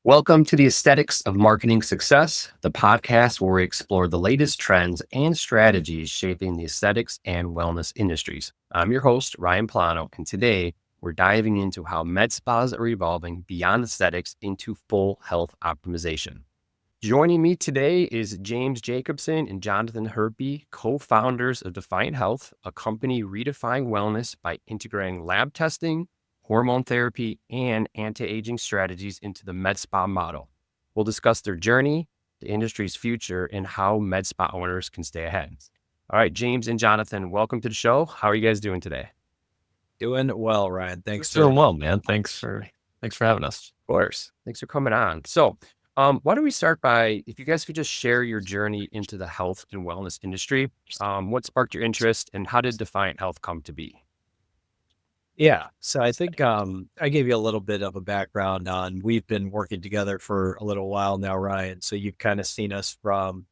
Welcome to the Aesthetics of Marketing Success, the podcast where we explore the latest trends and strategies shaping the aesthetics and wellness industries. I'm your host, Ryan Plano, and today we're diving into how med spas are evolving beyond aesthetics into full health optimization. Joining me today is James Jacobson and Jonathan Herpy, co-founders of Defiant Health, a company redefining wellness by integrating lab testing, hormone therapy, and anti-aging strategies into the med spa model. We'll discuss their journey, the industry's future, and how med spa owners can stay ahead. All right, James and Jonathan, welcome to the show. How are you guys doing today? Doing well, Ryan. Thanks. Doing well, man. Thanks for having us. Of course. Thanks for coming on. So, why don't we start by, if you guys could just share your journey into the health and wellness industry, what sparked your interest and how did Defiant Health come to be? Yeah. So I think I gave you a little bit of a background on, we've been working together for a little while now, Ryan. So you've kind of seen us from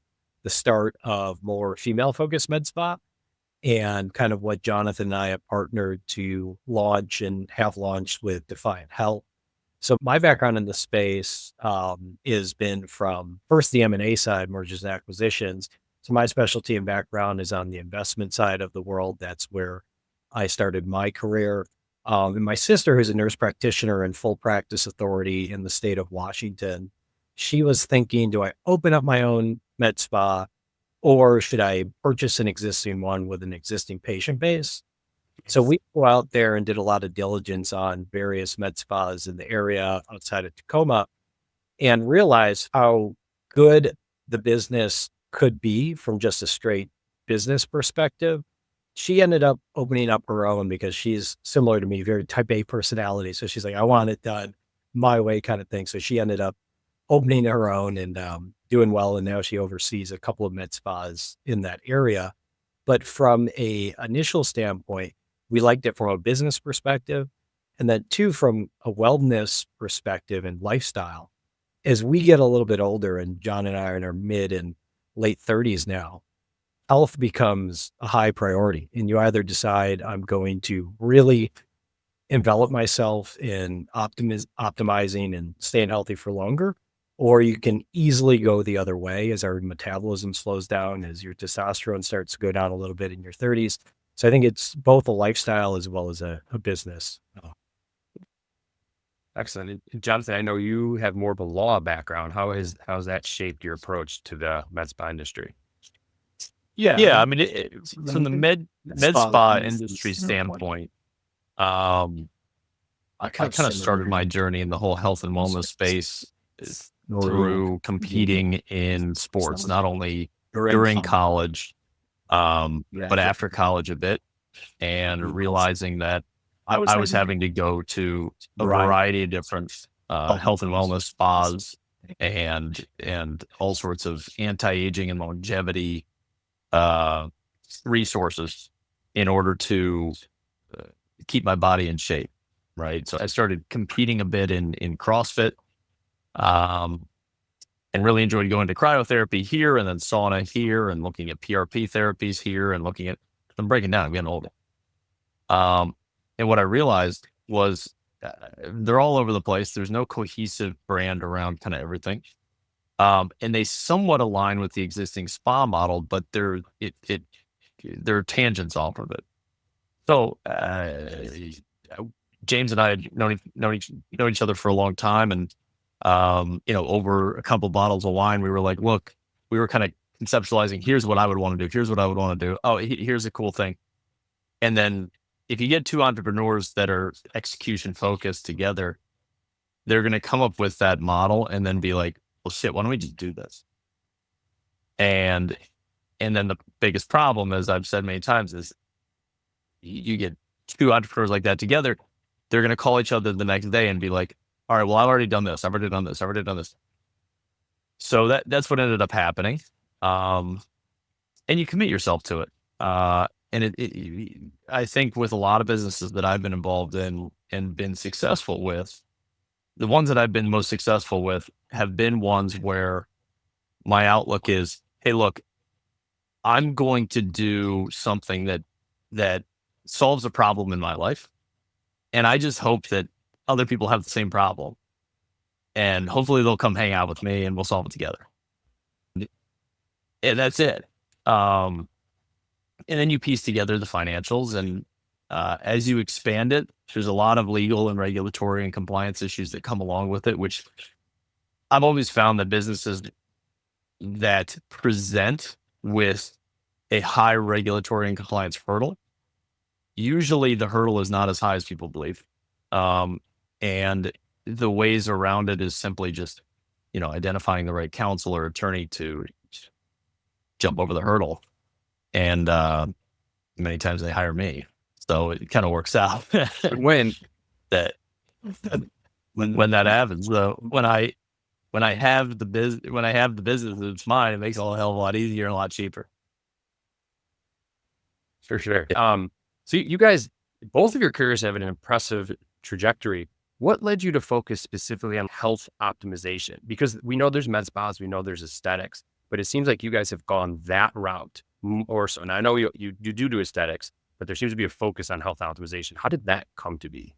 the start of more female focused med spa and kind of what Jonathan and I have partnered to launch and have launched with Defiant Health. So my background in the space has been from first the M&A side, mergers and acquisitions. So my specialty and background is on the investment side of the world. That's where I started my career. And my sister, who's a nurse practitioner and full practice authority in the state of Washington, she was thinking, do I open up my own med spa or should I purchase an existing one with an existing patient base? So we go out there and did a lot of diligence on various med spas in the area outside of Tacoma and realized how good the business could be from just a straight business perspective. She ended up opening up her own because she's similar to me, very type A personality. So she's like, I want it done my way kind of thing. So she ended up opening her own and doing well. And now she oversees a couple of med spas in that area. But from a initial standpoint, we liked it from a business perspective. And then two, from a wellness perspective and lifestyle. As we get a little bit older, and John and I are in our mid and late 30s now, health becomes a high priority. And you either decide I'm going to really envelop myself in optimizing and staying healthy for longer, or you can easily go the other way as our metabolism slows down, as your testosterone starts to go down a little bit in your 30s. So I think it's both a lifestyle as well as a business. Excellent. And Jonathan, I know you have more of a law background. How's that shaped your approach to the med spa industry? Yeah. I mean, from the med spa industry standpoint, I kind of started my journey in the whole health and wellness space through competing in sports, not only during college, but after college a bit, and realizing that I was having to go to a variety of different health and wellness spas and all sorts of anti-aging and longevity resources in order to keep my body in shape. Right. So I started competing a bit in CrossFit, and really enjoyed going to cryotherapy here and then sauna here and looking at PRP therapies here and I'm breaking down, I'm getting older. And what I realized was they're all over the place. There's no cohesive brand around kind of everything. And they somewhat align with the existing spa model, but they're they're tangents off of it. So James and I had known each other for a long time, and over a couple of bottles of wine, we were like, look, we were kind of conceptualizing, here's what I would want to do. Here's what I would want to do. Oh, here's a cool thing. And then if you get two entrepreneurs that are execution focused together, they're going to come up with that model and then be like, well, shit, why don't we just do this? And then the biggest problem, as I've said many times, is you get two entrepreneurs like that together, they're going to call each other the next day and be like, all right, well, I've already done this. I've already done this. So that's what ended up happening. And you commit yourself to it. And I think with a lot of businesses that I've been involved in and been successful with, the ones that I've been most successful with have been ones where my outlook is, hey, look, I'm going to do something that solves a problem in my life. And I just hope that other people have the same problem. and hopefully they'll come hang out with me and we'll solve it together. And that's it. And then you piece together the financials, and as you expand it, there's a lot of legal and regulatory and compliance issues that come along with it, which I've always found that businesses that present with a high regulatory and compliance hurdle, usually the hurdle is not as high as people believe. And the ways around it is simply just, identifying the right counsel or attorney to jump over the hurdle. And many times they hire me. So it kind of works out When that when that happens. So when I have the business, it's mine. It makes it a hell of a lot easier and a lot cheaper. For sure. So you guys, both of your careers have an impressive trajectory. What led you to focus specifically on health optimization? Because we know there's med spas, we know there's aesthetics, but it seems like you guys have gone that route more so. And I know you do aesthetics, but there seems to be a focus on health optimization. How did that come to be?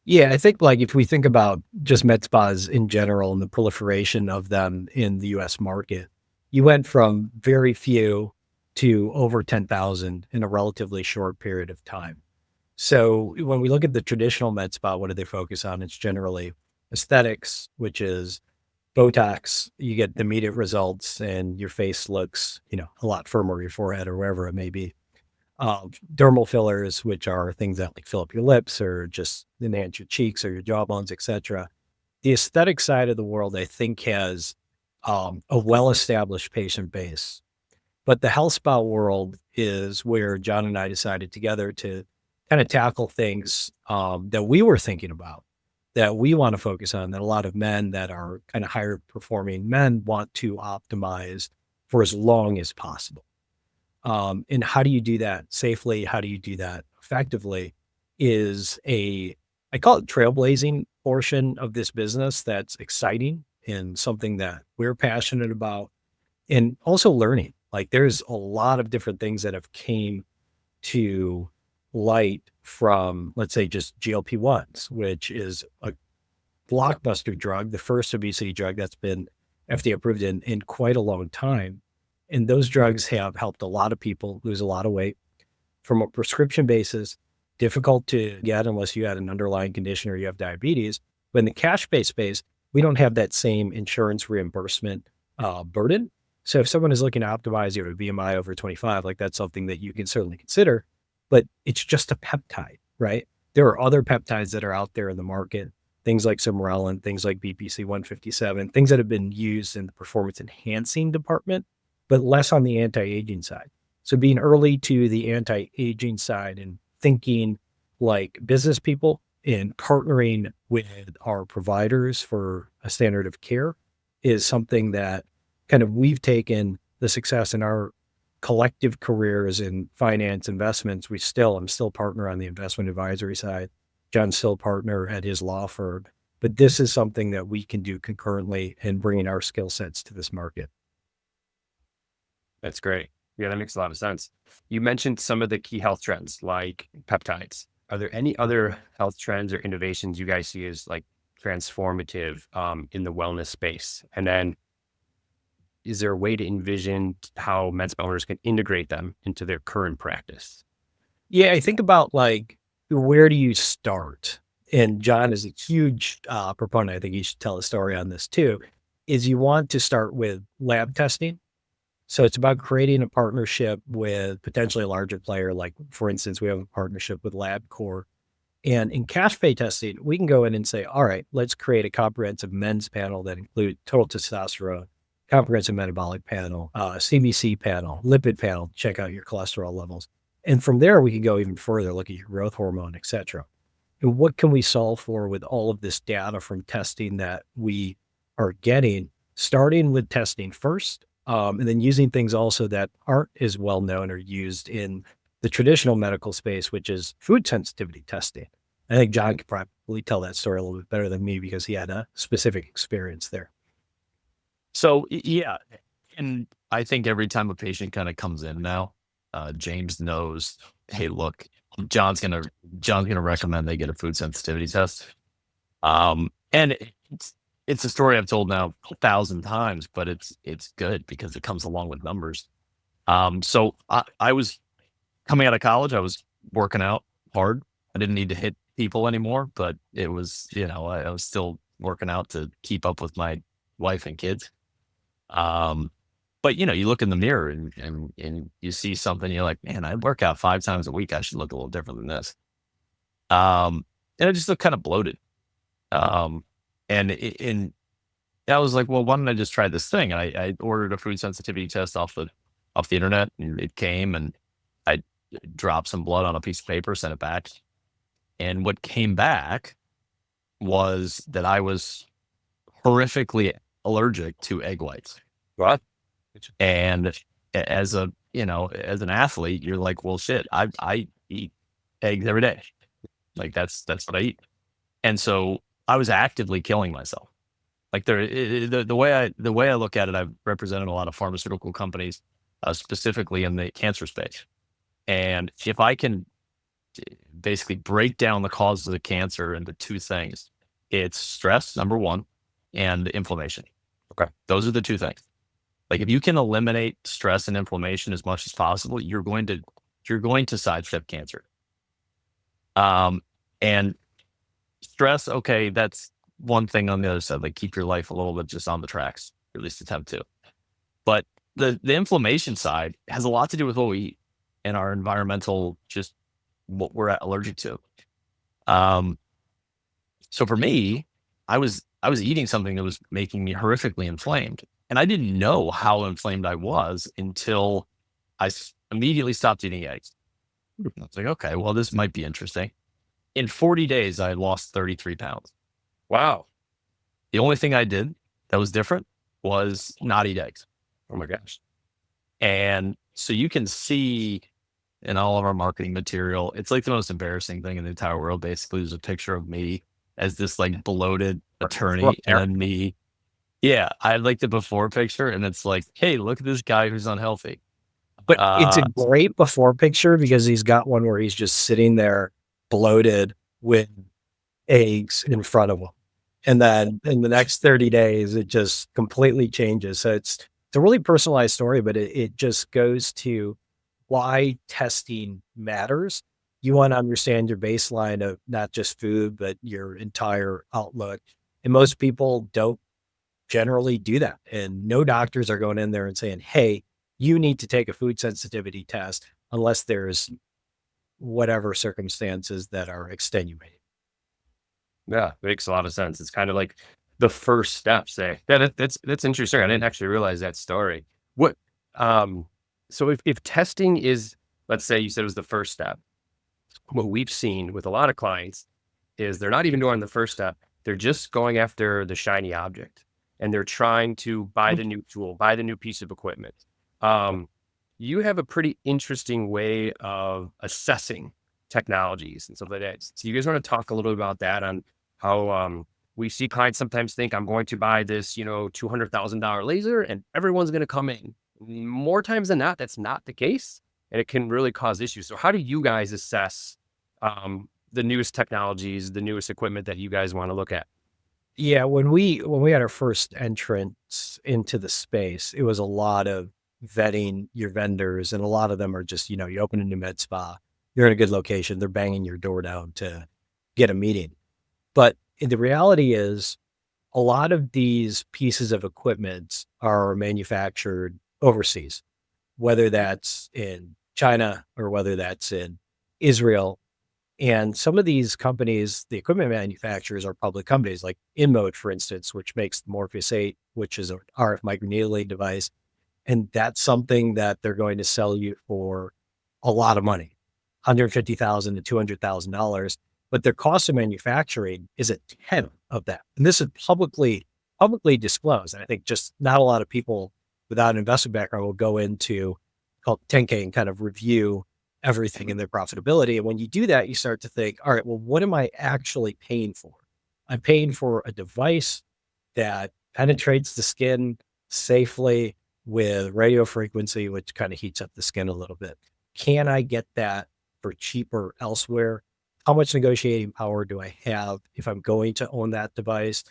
Yeah, I think like if we think about just med spas in general and the proliferation of them in the US market, you went from very few to over 10,000 in a relatively short period of time. So when we look at the traditional med spa, what do they focus on? It's generally aesthetics, which is Botox. You get immediate results and your face looks, a lot firmer, your forehead or wherever it may be. Dermal fillers, which are things that like fill up your lips or just enhance your cheeks or your jawbones, etc. The aesthetic side of the world, I think, has a well-established patient base. But the health spa world is where John and I decided together to kind of tackle things that we were thinking about, that we want to focus on, that a lot of men that are kind of higher performing men want to optimize for as long as possible. And how do you do that safely? How do you do that effectively is I call it trailblazing portion of this business that's exciting and something that we're passionate about, and also learning. Like there's a lot of different things that have came to light from, let's say, just GLP-1s, which is a blockbuster drug, the first obesity drug that's been FDA approved in quite a long time. And those drugs have helped a lot of people lose a lot of weight from a prescription basis, difficult to get unless you had an underlying condition or you have diabetes. But in the cash-based space, we don't have that same insurance reimbursement burden. So if someone is looking to optimize your BMI over 25, like that's something that you can certainly consider, but it's just a peptide, right? There are other peptides that are out there in the market, things like Simorelin, things like BPC 157, things that have been used in the performance enhancing department, but less on the anti-aging side. So being early to the anti-aging side and thinking like business people and partnering with our providers for a standard of care is something that kind of we've taken the success in our collective careers in finance investments. I'm still partner on the investment advisory side. John's still partner at his law firm, but this is something that we can do concurrently in bringing our skill sets to this market. That's great. Yeah, that makes a lot of sense. You mentioned some of the key health trends like peptides. Are there any other health trends or innovations you guys see as like transformative in the wellness space? And then is there a way to envision how med spa owners can integrate them into their current practice? Yeah, I think about like, where do you start? And John is a huge proponent. I think he should tell a story on this too, is you want to start with lab testing. So it's about creating a partnership with potentially a larger player. Like for instance, we have a partnership with LabCorp. And in cash pay testing, we can go in and say, all right, let's create a comprehensive men's panel that includes total testosterone, comprehensive metabolic panel, CBC panel, lipid panel, check out your cholesterol levels. And from there, we can go even further, look at your growth hormone, et cetera. And what can we solve for with all of this data from testing that we are getting, starting with testing first, and then using things also that aren't as well known or used in the traditional medical space, which is food sensitivity testing. I think John could probably tell that story a little bit better than me because he had a specific experience there. So yeah, and I think every time a patient kind of comes in now, James knows, hey, look, John's gonna recommend they get a food sensitivity test. And it's a story I've told now 1,000 times, but it's good because it comes along with numbers. So I was coming out of college, I was working out hard. I didn't need to hit people anymore, but it was, I was still working out to keep up with my wife and kids. Um, but you look in the mirror and you see something, you're like, man, I work out 5 times a week. I should look a little different than this. And I just look kind of bloated. Um, and I was like, well, why don't I just try this thing? And I ordered a food sensitivity test off the internet, and it came, and I dropped some blood on a piece of paper, sent it back. And what came back was that I was horrifically allergic to egg whites. What? And as as an athlete, you're like, well, shit, I eat eggs every day. Like that's what I eat. And so I was actively killing myself. Like the way I look at it, I've represented a lot of pharmaceutical companies, specifically in the cancer space. And if I can basically break down the causes of the cancer into two things, it's stress, number one, and inflammation. Okay. Those are the two things. Like if you can eliminate stress and inflammation as much as possible, you're going to sidestep cancer. And stress, okay, that's one thing on the other side. Like keep your life a little bit just on the tracks, or at least attempt to. But the inflammation side has a lot to do with what we eat and our environmental, just what we're allergic to. So for me, I was eating something that was making me horrifically inflamed, and I didn't know how inflamed I was until immediately stopped eating eggs. I was like, okay, well, this might be interesting. In 40 days, I lost 33 pounds. Wow. The only thing I did that was different was not eat eggs. Oh my gosh. And so you can see in all of our marketing material, it's like the most embarrassing thing in the entire world. Basically, there's a picture of me as this like bloated attorney, and then me. Yeah, I like the before picture, and it's like, hey, look at this guy who's unhealthy. But it's a great before picture because he's got one where he's just sitting there bloated with eggs in front of him. And then in the next 30 days, it just completely changes. So it's a really personalized story, but it just goes to why testing matters. You want to understand your baseline of not just food, but your entire outlook. And most people don't generally do that. And no doctors are going in there and saying, hey, you need to take a food sensitivity test unless there's whatever circumstances that are extenuating. Yeah, makes a lot of sense. It's kind of like the first step. Say that's interesting. I didn't actually realize that story. What? So if testing is, let's say you said it was the first step, what we've seen with a lot of clients is they're not even doing the first step. They're just going after the shiny object, and they're trying to buy the new tool, buy the new piece of equipment. You have a pretty interesting way of assessing technologies and stuff like that. So you guys want to talk a little bit about that, on how we see clients sometimes think I'm going to buy this, $200,000 laser and everyone's going to come in. More times than not, that's not the case, and it can really cause issues. So how do you guys assess the newest technologies, the newest equipment that you guys want to look at? Yeah, when we had our first entrance into the space, it was a lot of vetting your vendors, and a lot of them are just, you open a new med spa, you're in a good location, they're banging your door down to get a meeting. But the reality is a lot of these pieces of equipment are manufactured overseas, whether that's in China or whether that's in Israel. And some of these companies, the equipment manufacturers, are public companies like InMode, for instance, which makes the Morpheus 8, which is an RF microneedling device. And that's something that they're going to sell you for a lot of money, $150,000 to $200,000. But their cost of manufacturing is a tenth of that. And this is publicly disclosed. And I think just not a lot of people without an investment background will go into called 10K and kind of review everything in their profitability. And when you do that, you start to think, all right, well, what am I actually paying for? I'm paying for a device that penetrates the skin safely with radio frequency, which kind of heats up the skin a little bit. Can I get that for cheaper elsewhere? How much negotiating power do I have if I'm going to own that device?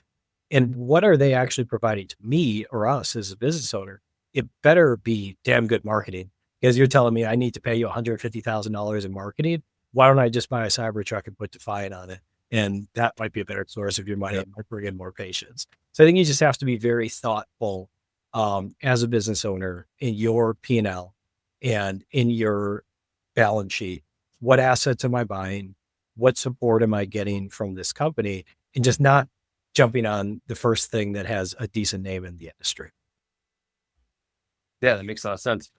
And what are they actually providing to me or us as a business owner? It better be damn good marketing, because you're telling me I need to pay you $150,000 in marketing. Why don't I just buy a Cybertruck and put Defiant on it? And that might be a better source of your money and might bring in more patients. So I think you just have to be very thoughtful as a business owner in your P&L and in your balance sheet. What assets am I buying? What support am I getting from this company? And just not jumping on the first thing that has a decent name in the industry. Yeah, that makes a lot of sense.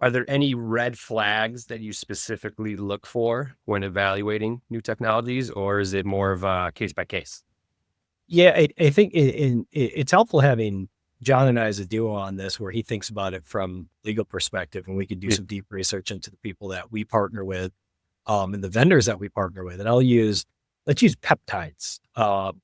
Are there any red flags that you specifically look for when evaluating new technologies, or is it more of a case by case? Yeah, I think it's helpful having John and I as a duo on this, where he thinks about it from legal perspective, and we could do Yeah. some deep research into the people that we partner with, and the vendors that we partner with. And let's use peptides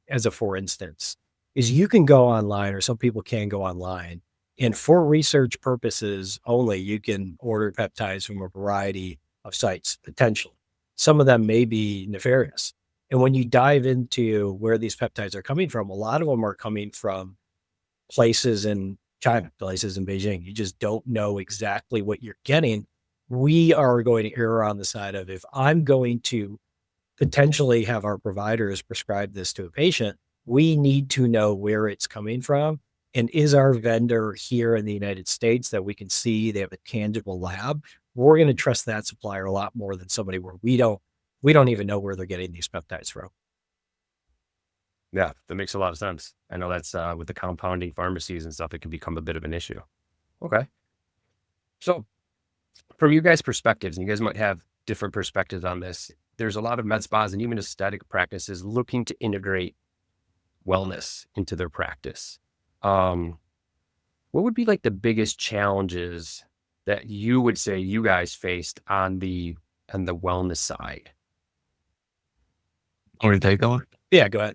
as a for instance. Is you can go online, or some people can go online, and for research purposes only, you can order peptides from a variety of sites, potentially. Some of them may be nefarious. And when you dive into where these peptides are coming from, a lot of them are coming from places in China, places in Beijing. You just don't know exactly what you're getting. We are going to err on the side of, if I'm going to potentially have our providers prescribe this to a patient, we need to know where it's coming from. And is our vendor here in the United States that we can see they have a tangible lab? We're going to trust that supplier a lot more than somebody where we don't even know where they're getting these peptides from. Yeah, that makes a lot of sense. I know that's with the compounding pharmacies and stuff, it can become a bit of an issue. Okay. So from you guys' perspectives, and you guys might have different perspectives on this, there's a lot of med spas and even aesthetic practices looking to integrate wellness into their practice. What would be like the biggest challenges that you would say you guys faced on the wellness side? Want me to take that one? Yeah, go ahead.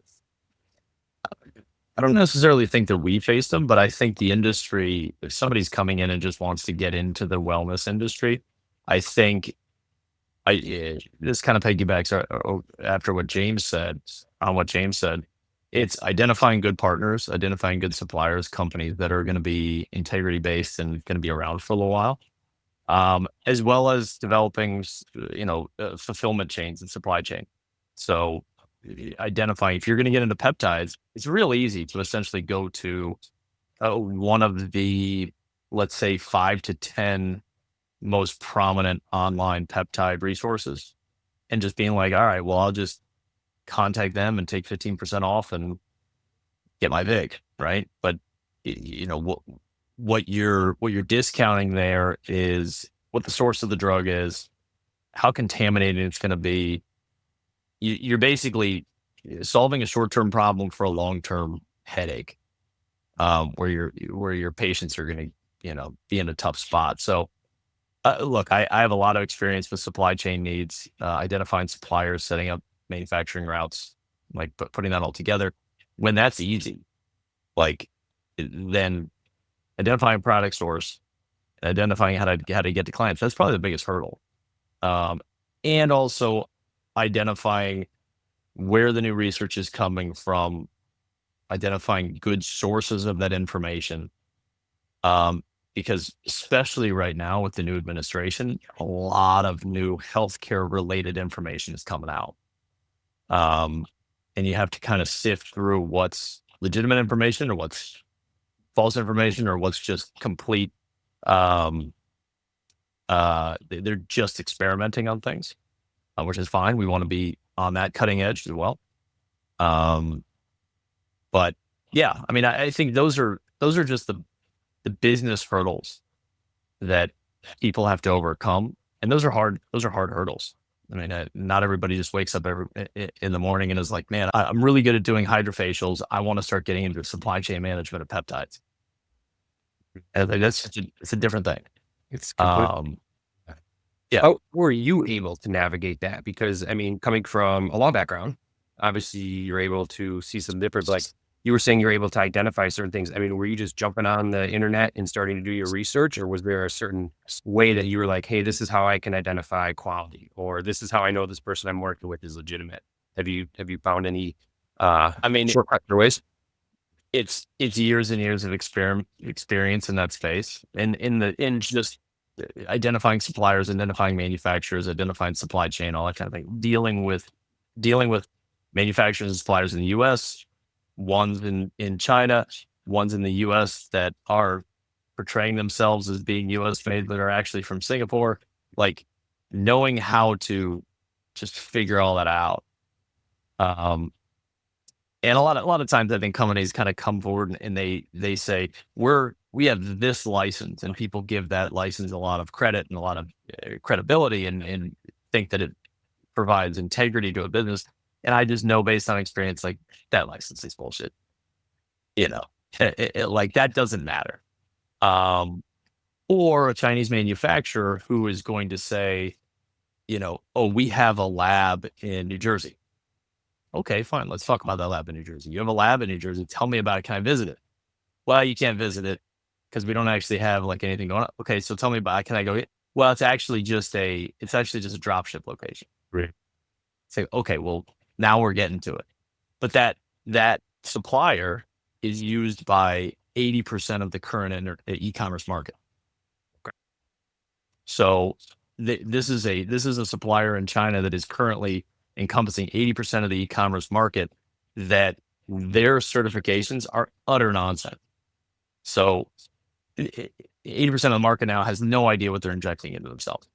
I don't necessarily think that we face them, but I think the industry, if somebody's coming in and just wants to get into the wellness industry, I think this kind of piggybacks after what James said, on what James said. It's identifying good partners, identifying good suppliers, companies that are going to be integrity based and going to be around for a little while, as well as developing, fulfillment chains and supply chain. So identifying, if you're going to get into peptides, it's real easy to essentially go to one of the, let's say, 5 to 10 most prominent online peptide resources, and just being like, all right, well, I'll just contact them and take 15% off and get my vig, right? But what you're discounting there is what the source of the drug is, how contaminated it's going to be. You're basically solving a short-term problem for a long-term headache, where your patients are going to, be in a tough spot. So, look, I have a lot of experience with supply chain needs, identifying suppliers, setting up manufacturing routes, like putting that all together. When that's easy, then identifying product source, identifying how to get to clients, that's probably the biggest hurdle. And also identifying where the new research is coming from, identifying good sources of that information. Because especially right now with the new administration, a lot of new healthcare related information is coming out. And you have to kind of sift through what's legitimate information or what's false information or what's just complete. They're just experimenting on things, which is fine. We want to be on that cutting edge as well. But yeah, I mean, I think those are just the business hurdles that people have to overcome. And those are hard hurdles. I mean, not everybody just wakes up in the morning and is like, man, I'm really good at doing hydrofacials. I want to start getting into supply chain management of peptides. And it's a different thing. It's complete. Yeah. How were you able to navigate that? Because I mean, coming from a law background, obviously you're able to see some difference. Like you were saying, you're able to identify certain things. I mean, were you just jumping on the internet and starting to do your research, or was there a certain way that you were like, hey, this is how I can identify quality, or this is how I know this person I'm working with is legitimate? Have you found any shortcuts or ways? it's years and years of experience in that space, and in just identifying suppliers, identifying manufacturers, identifying supply chain, all that kind of thing. Dealing with manufacturers and suppliers in the U.S., ones in China, ones in the U.S. that are portraying themselves as being U.S. made, but are actually from Singapore. Like knowing how to just figure all that out. Um, and a lot of times I think companies kind of come forward and they say we have this license, and people give that license a lot of credit and a lot of credibility, and think that it provides integrity to a business. And I just know based on experience, like that license is bullshit. You know, like that doesn't matter. Um, or a Chinese manufacturer who is going to say, oh, we have a lab in New Jersey. Okay, fine. Let's talk about that lab in New Jersey. You have a lab in New Jersey. Tell me about it. Can I visit it? Well, you can't visit it because we don't actually have like anything going on. Okay, so tell me about it. Can I go? Well, it's actually just a drop ship location. Right. Say, okay, well, now we're getting to it. But that supplier is used by 80% of the current e-commerce market. Okay. So this is a supplier in China that is currently encompassing 80% of the e-commerce market, that their certifications are utter nonsense. So 80% of the market now has no idea what they're injecting into themselves.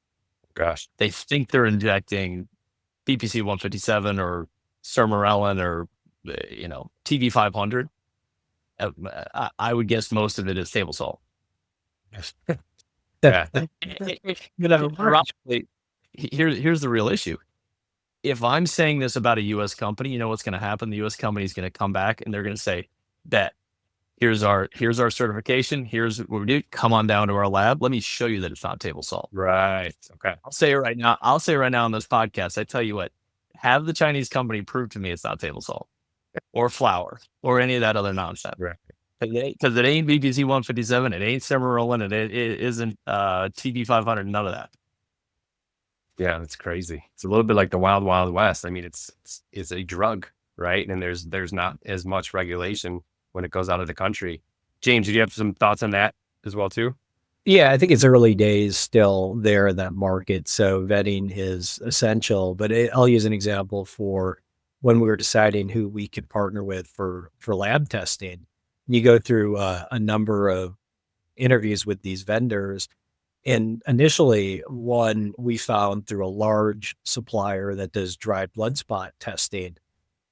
Gosh. They think they're injecting BPC 157 or Sermorelin or TV 500. I would guess most of it is table salt. Yeah. Here's the real issue. If I'm saying this about a U.S. company, you know what's going to happen? The U.S. company is going to come back and they're going to say, "Bet, here's our certification. Here's what we do. Come on down to our lab. Let me show you that it's not table salt." Right. Okay. I'll say it right now. I'll say right now on this podcast. I tell you what, have the Chinese company prove to me it's not table salt or flour or any of that other nonsense. Right. Because it ain't BPC 157, it ain't Sermorelin, it isn't TV 500, none of that. Yeah, that's crazy. It's a little bit like the wild, wild west. I mean, it's a drug, right? And there's not as much regulation when it goes out of the country. James, did you have some thoughts on that as well too? Yeah, I think it's early days still there in that market. So vetting is essential, but I'll use an example for when we were deciding who we could partner with for lab testing. You go through a number of interviews with these vendors. And initially, one we found through a large supplier that does dry blood spot testing,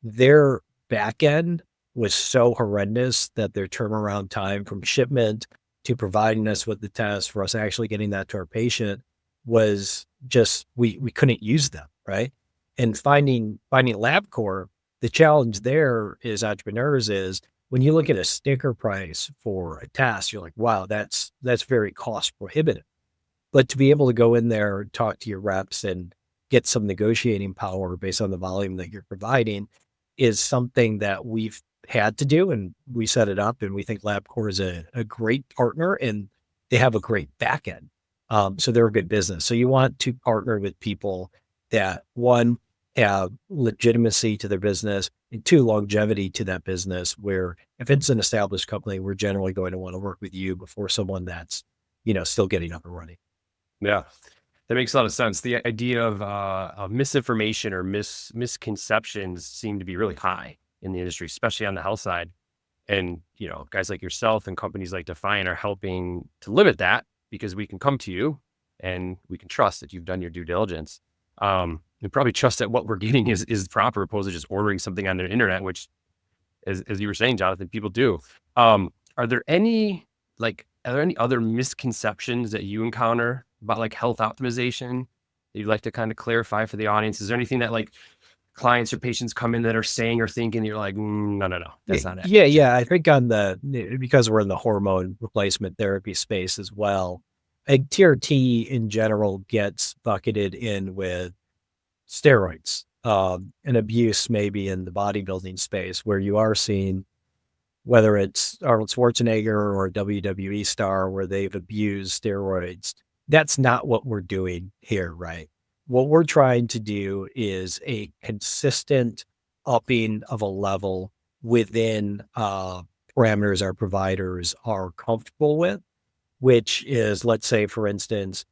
their back end was so horrendous that their turnaround time from shipment to providing us with the test for us actually getting that to our patient was just, we couldn't use them, right? And finding LabCorp, the challenge there is entrepreneurs is when you look at a sticker price for a test, you're like, wow, that's very cost prohibitive. But to be able to go in there, talk to your reps and get some negotiating power based on the volume that you're providing is something that we've had to do. And we set it up, and we think LabCorp is a great partner, and they have a great back end. So they're a good business. So you want to partner with people that, one, have legitimacy to their business, and two, longevity to that business, where if it's an established company, we're generally going to want to work with you before someone that's, still getting up and running. Yeah, that makes a lot of sense. The idea of misinformation or misconceptions seem to be really high in the industry, especially on the health side. And, guys like yourself and companies like Defiant are helping to limit that, because we can come to you and we can trust that you've done your due diligence. And probably trust that what we're getting is proper, opposed to just ordering something on the internet, which, as you were saying, Jonathan, people do. Are there any other misconceptions that you encounter about like health optimization that you'd like to kind of clarify for the audience? Is there anything that like clients or patients come in that are saying or thinking that you're like, no, that's not it? Yeah. I think because we're in the hormone replacement therapy space as well, TRT in general gets bucketed in with steroids, and abuse maybe in the bodybuilding space, where you are seeing, whether it's Arnold Schwarzenegger or a WWE star, where they've abused steroids. That's not what we're doing here, right? What we're trying to do is a consistent upping of a level within parameters our providers are comfortable with, which is, let's say, for instance,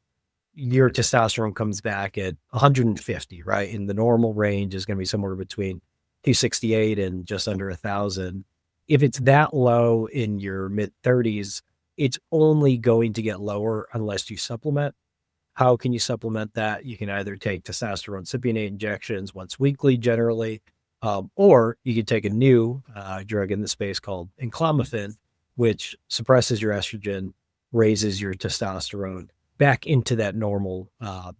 your testosterone comes back at 150, right? And the normal range is going to be somewhere between 268 and just under 1,000. If it's that low in your mid 30s, it's only going to get lower unless you supplement. How can you supplement that? You can either take testosterone cypionate injections once weekly, generally, or you can take a new drug in the space called enclomiphene, which suppresses your estrogen, raises your testosterone back into that normal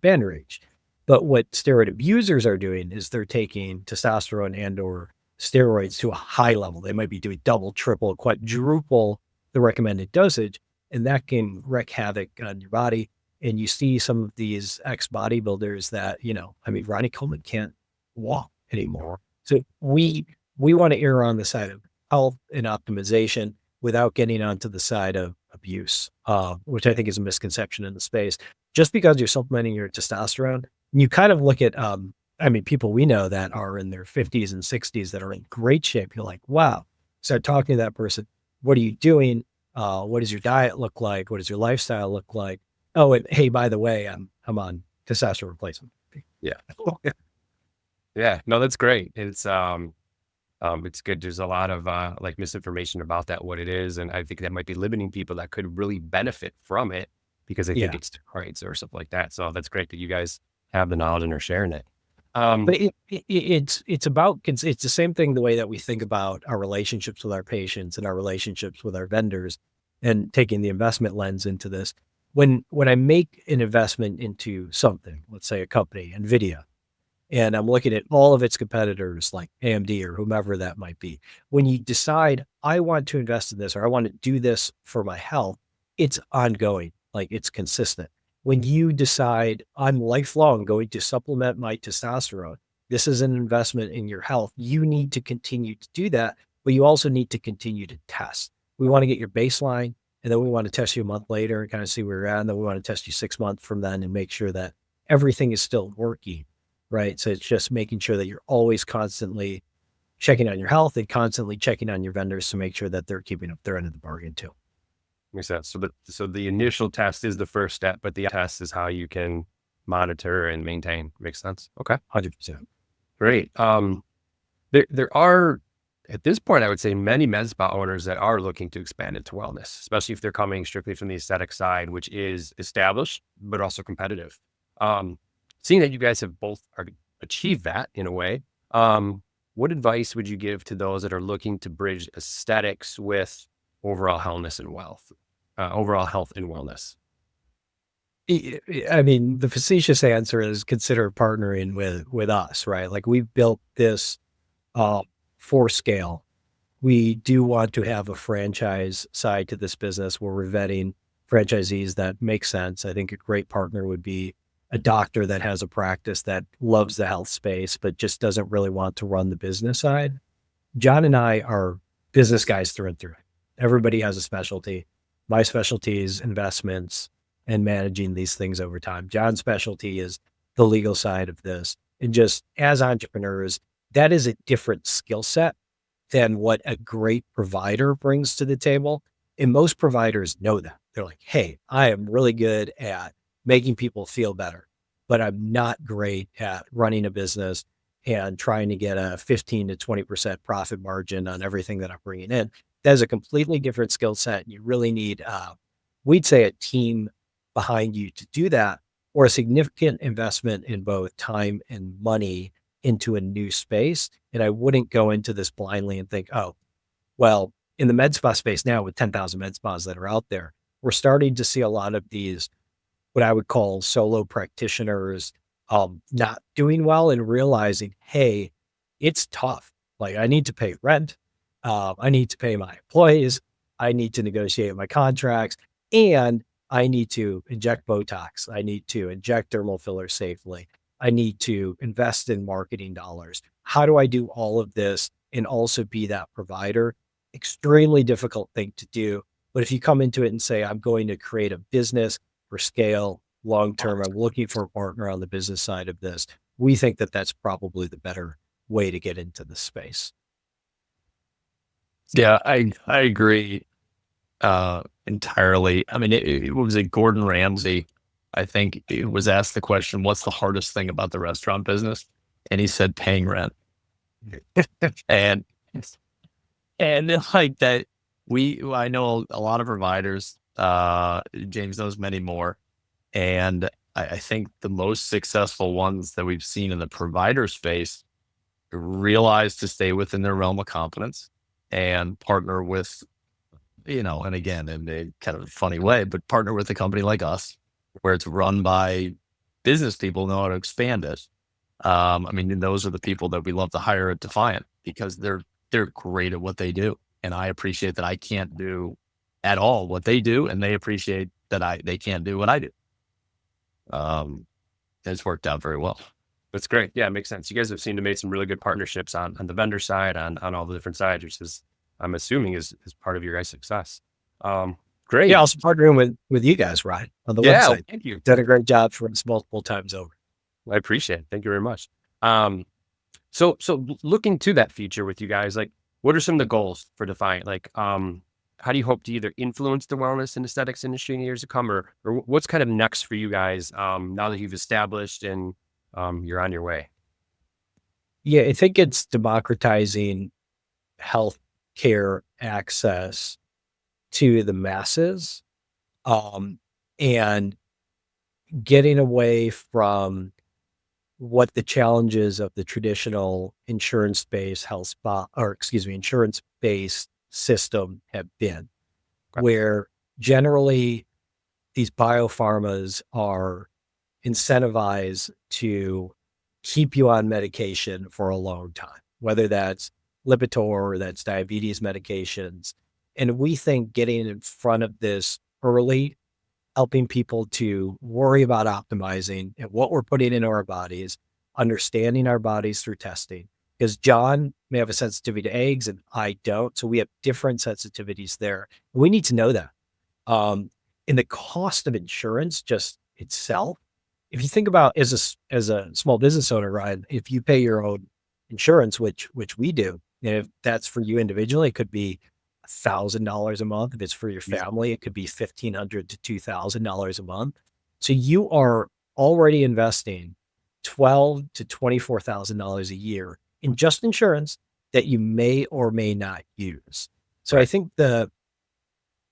band range. But what steroid abusers are doing is they're taking testosterone and or steroids to a high level. They might be doing double, triple, quadruple the recommended dosage, and that can wreak havoc on your body. And you see some of these ex-bodybuilders that, Ronnie Coleman can't walk anymore. So we want to err on the side of health and optimization without getting onto the side of abuse, which I think is a misconception in the space. Just because you're supplementing your testosterone, you kind of look at, people we know that are in their 50s and 60s that are in great shape. You're like, wow. Start talking to that person. What are you doing? What does your diet look like? What does your lifestyle look like? Oh, and hey, by the way, I'm on testosterone replacement. Yeah. Yeah. No, that's great. It's good. There's a lot of like misinformation about that, what it is. And I think that might be limiting people that could really benefit from it because they think it's steroids or stuff like that. So that's great that you guys have the knowledge and are sharing it. But it's about, it's the same thing, the way that we think about our relationships with our patients and our relationships with our vendors, and taking the investment lens into this. When I make an investment into something, let's say a company, NVIDIA, and I'm looking at all of its competitors like AMD or whomever that might be, when you decide I want to invest in this or I want to do this for my health, it's ongoing, like it's consistent. When you decide I'm lifelong going to supplement my testosterone, this is an investment in your health. You need to continue to do that, but you also need to continue to test. We want to get your baseline, and then we want to test you a month later and kind of see where you're at. And then we want to test you 6 months from then and make sure that everything is still working, right? So it's just making sure that you're always constantly checking on your health and constantly checking on your vendors to make sure that they're keeping up their end of the bargain too. Makes sense. So the initial test is the first step, but the test is how you can monitor and maintain. Makes sense. Okay. 100%. Great. There are, at this point, I would say many med spa owners that are looking to expand into wellness, especially if they're coming strictly from the aesthetic side, which is established, but also competitive. Seeing that you guys have both achieved that in a way, what advice would you give to those that are looking to bridge aesthetics with overall health and wellness? I mean, the facetious answer is consider partnering with us, right? Like, we've built this for scale. We do want to have a franchise side to this business where we're vetting franchisees that make sense. I think a great partner would be a doctor that has a practice that loves the health space, but just doesn't really want to run the business side. John and I are business guys through and through. Everybody has a specialty. My specialty is investments and managing these things over time. John's specialty is the legal side of this. And just as entrepreneurs, that is a different skill set than what a great provider brings to the table. And most providers know that. They're like, hey, I am really good at making people feel better, but I'm not great at running a business and trying to get a 15 to 20% profit margin on everything that I'm bringing in. That is a completely different skill set. You really need, we'd say, a team behind you to do that, or a significant investment in both time and money into a new space. And I wouldn't go into this blindly and think, oh, well, in the med spa space now, with 10,000 med spas that are out there, we're starting to see a lot of these, what I would call solo practitioners, not doing well and realizing, hey, it's tough. Like, I need to pay rent. I need to pay my employees. I need to negotiate my contracts, and I need to inject Botox. I need to inject dermal filler safely. I need to invest in marketing dollars. How do I do all of this and also be that provider? Extremely difficult thing to do. But if you come into it and say, I'm going to create a business for scale, long-term, I'm looking for a partner on the business side of this, we think that that's probably the better way to get into the space. Yeah, I agree entirely. I mean, it was a Gordon Ramsay. I think it was asked the question, "What's the hardest thing about the restaurant business?" And he said, "Paying rent." and and like that, I know a lot of providers. James knows many more, and I think the most successful ones that we've seen in the provider space realize to stay within their realm of competence and partner with, and again, in a kind of funny way, but partner with a company like us where it's run by business people who know how to expand it. I mean, and those are the people that we love to hire at Defiant because they're great at what they do. And I appreciate that I can't do at all what they do. And they appreciate that they can't do what I do. It's worked out very well. That's great. Yeah, it makes sense. You guys have seemed to make some really good partnerships on the vendor side, on all the different sides, which is, I'm assuming, is part of your guys' success. Great. Yeah, also partnering with you guys, Ryan, on the website. Thank you. Done a great job for us multiple times over. I appreciate it. Thank you very much. So looking to that future with you guys, like, what are some of the goals for Defiant? Like, how do you hope to either influence the wellness and aesthetics industry in years to come, or what's kind of next for you guys now that you've established and you're on your way? Yeah, I think it's democratizing healthcare access to the masses, and getting away from what the challenges of the traditional insurance-based insurance-based system have been, Okay. where generally these biopharmas are incentivized to keep you on medication for a long time, whether that's Lipitor or that's diabetes medications. And we think getting in front of this early, helping people to worry about optimizing and what we're putting into our bodies, understanding our bodies through testing. Because John may have a sensitivity to eggs and I don't. So we have different sensitivities there. We need to know that. And the cost of insurance just itself, if you think about as a small business owner, Ryan, if you pay your own insurance, which we do, and if that's for you individually, it could be $1,000 a month. If it's for your family, it could be $1,500 to $2,000 a month. So you are already investing $12,000 to $24,000 a year in just insurance that you may or may not use. So I think the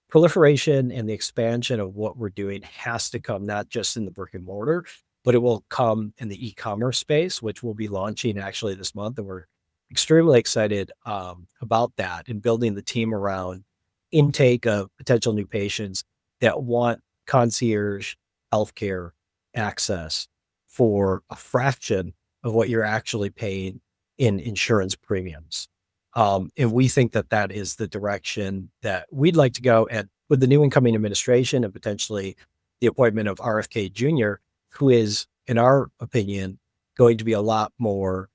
proliferation and the expansion of what we're doing has to come not just in the brick and mortar, but it will come in the e-commerce space, which we'll be launching actually this month. And we're extremely excited about that and building the team around intake of potential new patients that want concierge healthcare access for a fraction of what you're actually paying in insurance premiums. And we think that that is the direction that we'd like to go. And with the new incoming administration and potentially the appointment of RFK Jr., who is, in our opinion, going to be a lot more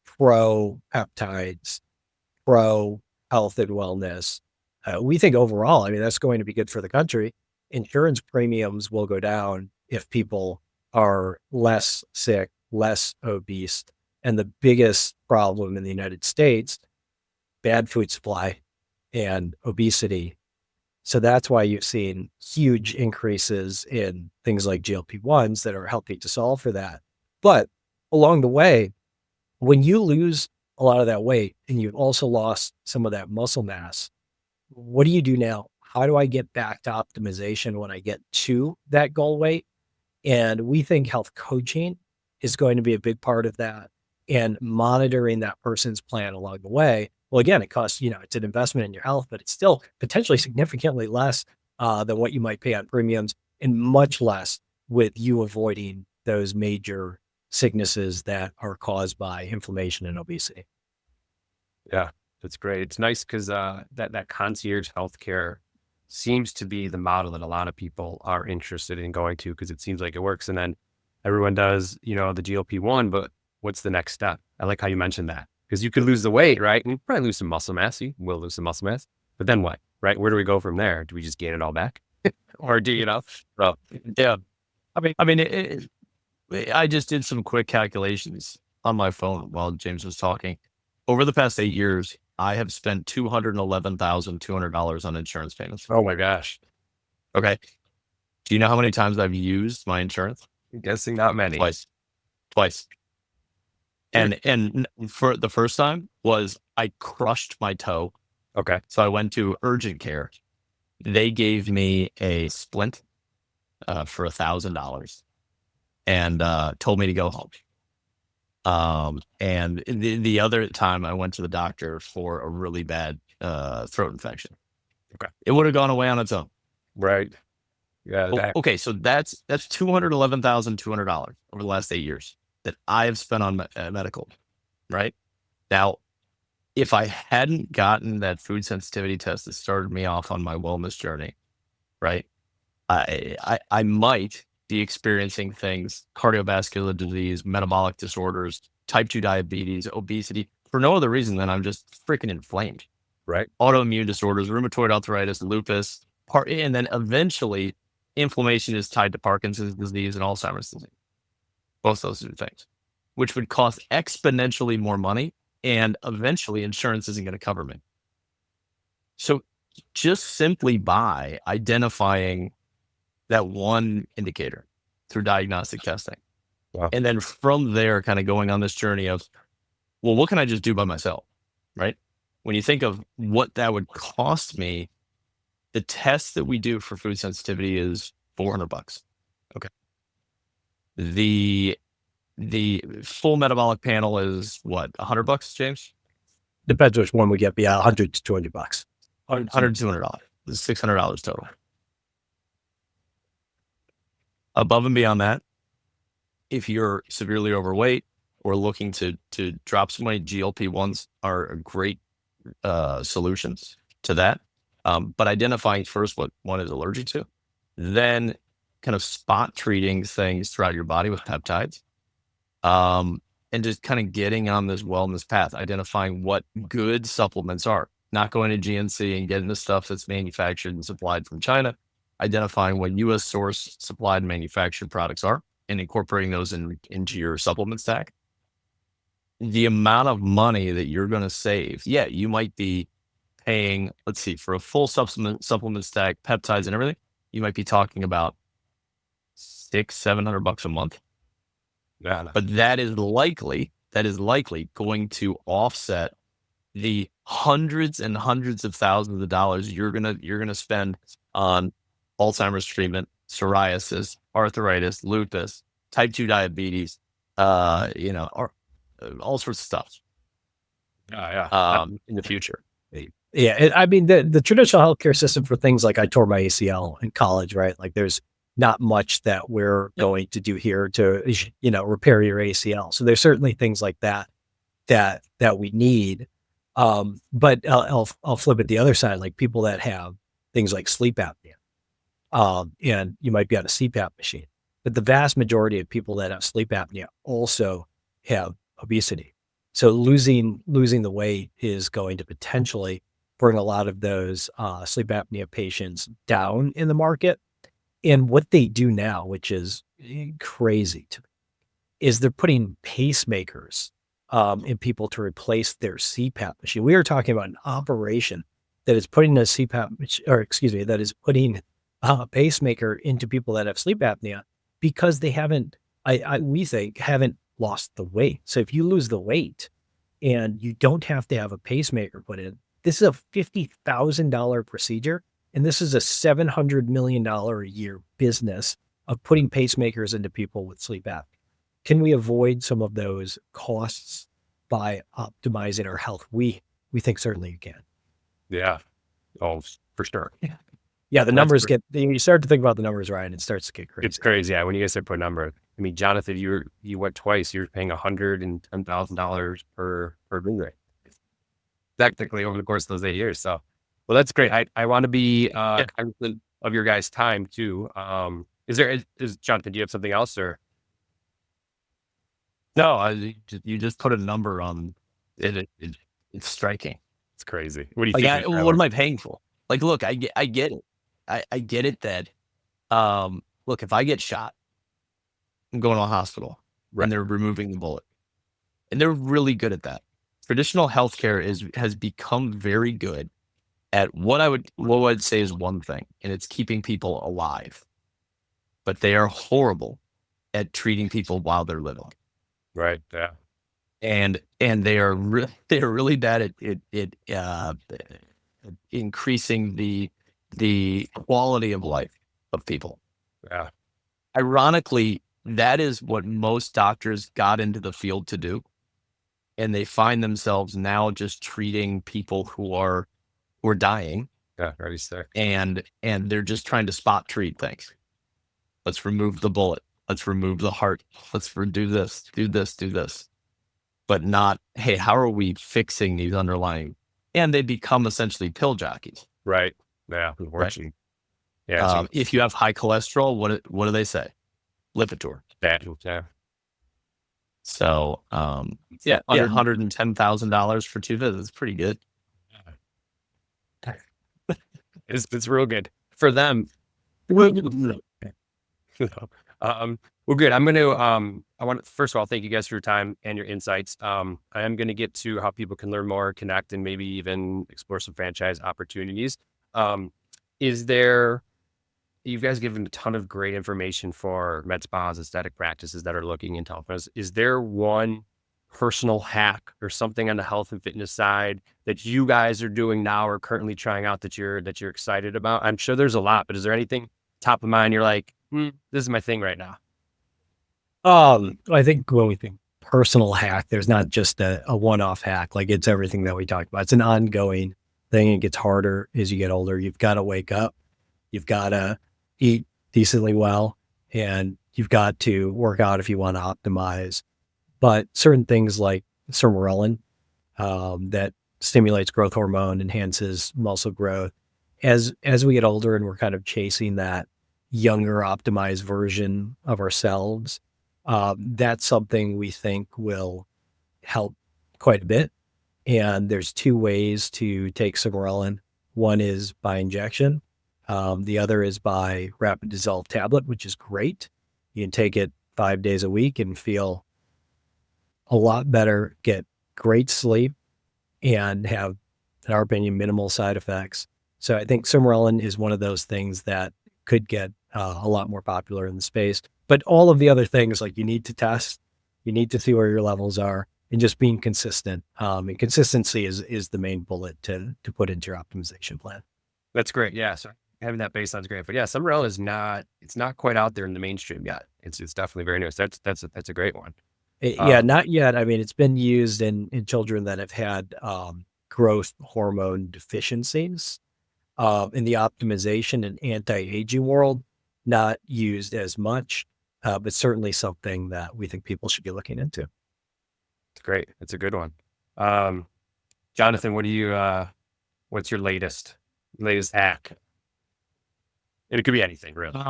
pro peptides, pro health and wellness. We think overall, I mean, that's going to be good for the country. Insurance premiums will go down if people are less sick, less obese. And the biggest problem in the United States, bad food supply and obesity. So that's why you've seen huge increases in things like GLP-1s that are helping to solve for that. But along the way, when you lose a lot of that weight and you've also lost some of that muscle mass, what do you do now? How do I get back to optimization when I get to that goal weight? And we think health coaching is going to be a big part of that, and monitoring that person's plan along the way. Well, again, it costs, it's an investment in your health, but it's still potentially significantly less than what you might pay on premiums, and much less with you avoiding those major sicknesses that are caused by inflammation and obesity. Yeah, that's great. It's nice because that concierge healthcare seems to be the model that a lot of people are interested in going to, because it seems like it works. And then everyone does, the GLP-1, but what's the next step? I like how you mentioned that, because you could lose the weight, right? And probably lose some muscle mass. You will lose some muscle mass, but then what, right? Where do we go from there? Do we just gain it all back? Or Well, yeah. I mean, I just did some quick calculations on my phone while James was talking. Over the past 8 years, I have spent $211,200 on insurance payments. Oh my gosh. Okay. Do you know how many times I've used my insurance? I'm guessing not many. Twice. And for the first time was I crushed my toe. Okay. So I went to urgent care. They gave me a splint for $1,000 and told me to go home. And the other time I went to the doctor for a really bad throat infection. Okay. It would have gone away on its own. Right. Yeah. Okay, so that's $211,200 over the last 8 years that I have spent on medical. Right now, if I hadn't gotten that food sensitivity test that started me off on my wellness journey, right, I might be experiencing things, cardiovascular disease, metabolic disorders, type 2 diabetes, obesity, for no other reason than I'm just freaking inflamed. Right. Autoimmune disorders, rheumatoid arthritis, lupus, and then eventually inflammation is tied to Parkinson's disease and Alzheimer's disease. Both those two things, which would cost exponentially more money, and eventually insurance isn't going to cover me. So just simply by identifying that one indicator through diagnostic testing, Wow. and then from there kind of going on this journey of, well, what can I just do by myself, right? When you think of what that would cost me, the test that we do for food sensitivity is $400. Okay. The full metabolic panel is what, $100, James? Depends which one we get. But yeah, $100 to $200. $100 to $200. This is $600 total. Above and beyond that, if you're severely overweight or looking to drop some weight, GLP-1s are a great solutions to that. But identifying first what one is allergic to, then kind of spot treating things throughout your body with peptides, and just kind of getting on this wellness path, identifying what good supplements are, not going to GNC and getting the stuff that's manufactured and supplied from China, identifying what U.S. source supplied and manufactured products are and incorporating those into your supplement stack. The amount of money that you're going to save, yeah, you might be paying, let's see, for a full supplement stack, peptides and everything, you might be talking about $600-700 a month. Yeah. But that is likely going to offset the hundreds and hundreds of thousands of dollars you're gonna spend on Alzheimer's treatment, psoriasis, arthritis, lupus, type 2 diabetes, or all sorts of stuff. In the future. Yeah, I mean the traditional healthcare system for things like I tore my ACL in college, right? Like there's not much that we're going to do here to repair your ACL. So there's certainly things like that we need. But I'll flip it the other side, like people that have things like sleep apnea, and you might be on a CPAP machine, but the vast majority of people that have sleep apnea also have obesity. So losing the weight is going to potentially bring a lot of those sleep apnea patients down in the market. And what they do now, which is crazy to me, is they're putting pacemakers in people to replace their CPAP machine. We are talking about an operation that is putting a that is putting a pacemaker into people that have sleep apnea because they we think haven't lost the weight. So if you lose the weight and you don't have to have a pacemaker put in, this is a $50,000 procedure. And this is a $700 million a year business of putting pacemakers into people with sleep apnea. Can we avoid some of those costs by optimizing our health? We think certainly you can. Yeah. Oh, for sure. Yeah. The numbers you start to think about the numbers, Ryan, it starts to get crazy. It's crazy. Yeah. When you guys said put a number, I mean, Jonathan, you went twice. You're paying $110,000 per visit. Technically over the course of those 8 years. So, well, that's great. I want to be cognizant of your guys' time too. Jonathan, do you have something else or? No, you just put a number on it. It's striking. It's crazy. What do you think? What am I paying for? Like, look, I get it. I get it that, look, if I get shot, I'm going to a hospital and they're removing the bullet and they're really good at that. traditional healthcare has become very good at what I'd say is one thing, and it's keeping people alive. But they are horrible at treating people while they're living. Right. Yeah. And they are they are really bad at increasing the quality of life of people. Yeah. Ironically, that is what most doctors got into the field to do, and they find themselves now just treating people who are dying, Yeah. Already sick. and they're just trying to spot treat things. Let's remove the bullet. Let's remove the heart. Let's do this, do this, do this. But not, hey, how are we fixing these underlying? And they become essentially pill jockeys. Right. Yeah. Unfortunately. Yeah. So If you have high cholesterol, what do they say? Lipitor. bad. Yeah. So, Yeah. under $110,000 for 2 visits is pretty good. It's real good for them. Well, good. I'm going to, I want to, first of all, thank you guys for your time and your insights. I am going to get to how people can learn more, connect, and maybe even explore some franchise opportunities. Is there, you guys given a ton of great information for med spas, aesthetic practices that are looking into health. Is there one personal hack or something on the health and fitness side that you guys are doing now or currently trying out that you're excited about? I'm sure there's a lot, but is there anything top of mind you're like, this is my thing right now? I think when we think personal hack, there's not just a one-off hack. Like, it's everything that we talked about. It's an ongoing thing. It gets harder as you get older. You've got to wake up. You've got to eat decently well, and you've got to work out if you want to optimize. But certain things like sermorelin, that stimulates growth hormone, enhances muscle growth. As we get older and we're kind of chasing that younger, optimized version of ourselves, that's something we think will help quite a bit. And there's 2 ways to take sermorelin. One is by injection. The other is by rapid dissolve tablet, which is great. You can take it 5 days a week and feel a lot better, get great sleep, and have, in our opinion, minimal side effects. So I think sermorelin is one of those things that could get a lot more popular in the space. But all of the other things, like, you need to test, you need to see where your levels are, and just being consistent. And consistency is the main bullet to put into your optimization plan. That's great. Yeah. So having that baseline is great, but yeah, sermorelin is not, it's not quite out there in the mainstream yet. It's definitely very new. So that's a great one. Yeah, not yet. I mean, it's been used in children that have had growth hormone deficiencies. In the optimization and anti-aging world, not used as much, but certainly something that we think people should be looking into. It's great. It's a good one. Jonathan, what do you, what's your latest hack? And it could be anything, really.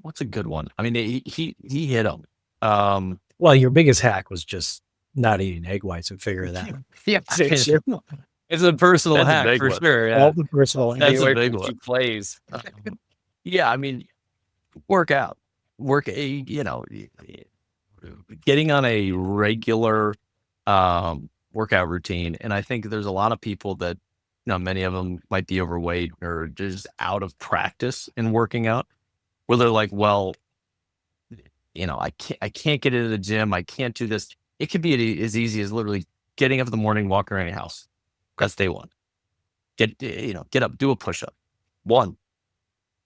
What's a good one? I mean, he hit them. Well, your biggest hack was just not eating egg whites and figuring that out. Yeah, it's a personal That's a hack big for one. sure. Yeah. All the personal. That's a Anyway, big one. plays. Yeah, I mean, work out, getting on a regular workout routine. And I think there's a lot of people that, many of them might be overweight or just out of practice in working out, where they're like, well, I can't get into the gym. I can't do this. It could be as easy as literally getting up in the morning, walking around your house. That's day one. Get up, do a push-up. One,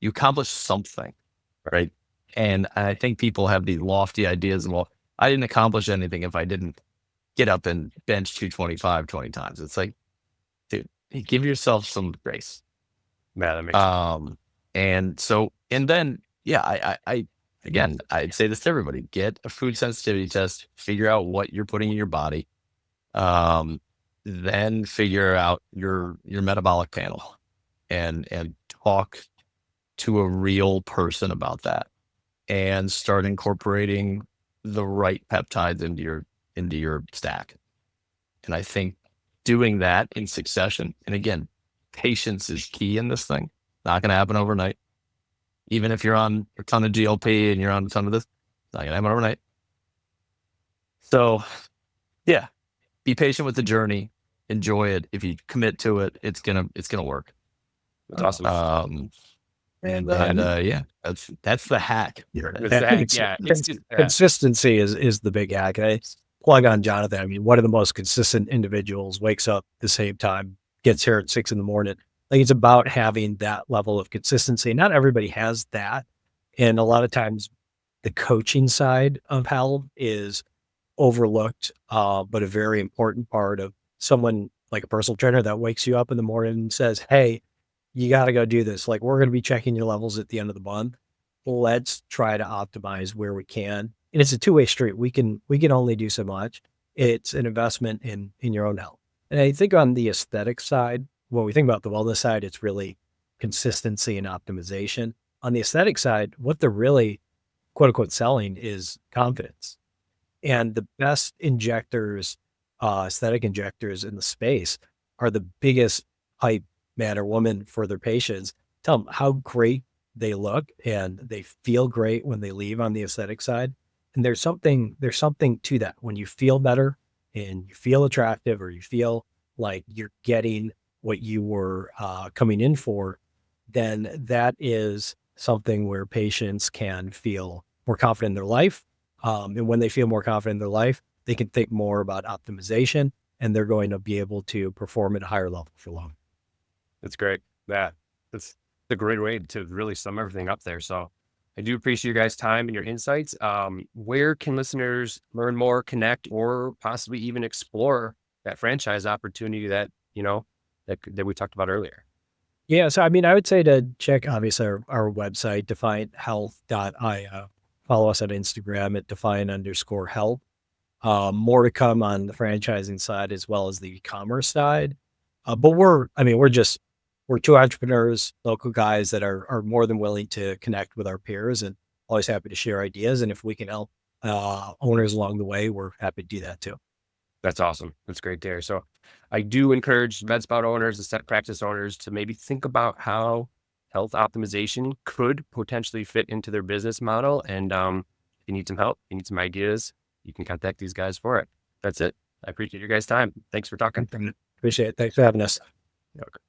you accomplish something, right? And I think people have these lofty ideas. Well, I didn't accomplish anything if I didn't get up and bench 225 20 times. It's like, dude, give yourself some grace. Yeah, that makes sense. And then, yeah, Again, I'd say this to everybody: get a food sensitivity test, figure out what you're putting in your body, then figure out your metabolic panel, and talk to a real person about that, and start incorporating the right peptides into your stack. And I think doing that in succession, and again, patience is key in this thing. Not going to happen overnight. Even if you're on a ton of GLP and you're on a ton of this, it's not going to happen overnight. So, yeah, be patient with the journey, enjoy it. If you commit to it, it's gonna work. That's awesome. And yeah, that's the hack. Consistency is the big hack. I plug on Jonathan. I mean, one of the most consistent individuals wakes up the same time, gets here at 6 a.m. Like, it's about having that level of consistency. Not everybody has that. And a lot of times the coaching side of health is overlooked, but a very important part of someone like a personal trainer that wakes you up in the morning and says, "Hey, you got to go do this. Like, we're going to be checking your levels at the end of the month. Let's try to optimize where we can." And it's a two-way street. We can only do so much. It's an investment in your own health. And I think on the aesthetic side, when we think about the wellness side, it's really consistency and optimization. On the aesthetic side, what they're really quote unquote selling is confidence. And the best injectors, aesthetic injectors in the space are the biggest hype man or woman for their patients. Tell them how great they look and they feel great when they leave on the aesthetic side. And there's something to that. When you feel better and you feel attractive, or you feel like you're getting what you were coming in for, then that is something where patients can feel more confident in their life. And when they feel more confident in their life, they can think more about optimization, and they're going to be able to perform at a higher level for long. That's great. That's a great way to really sum everything up there. So I do appreciate your guys' time and your insights. Where can listeners learn more, connect, or possibly even explore that franchise opportunity that we talked about earlier? Yeah. So, I mean, I would say to check, obviously, our website, defianthealth.io. Follow us on Instagram at defiant_health. More to come on the franchising side as well as the e-commerce side. But we're two entrepreneurs, local guys that are more than willing to connect with our peers, and always happy to share ideas. And if we can help owners along the way, we're happy to do that too. That's awesome. That's great there. So I do encourage MedSpout owners, aesthetic practice owners, to maybe think about how health optimization could potentially fit into their business model. And if you need some help, you need some ideas, you can contact these guys for it. That's it. I appreciate your guys' time. Thanks for talking. Appreciate it. Thanks for having us. Okay.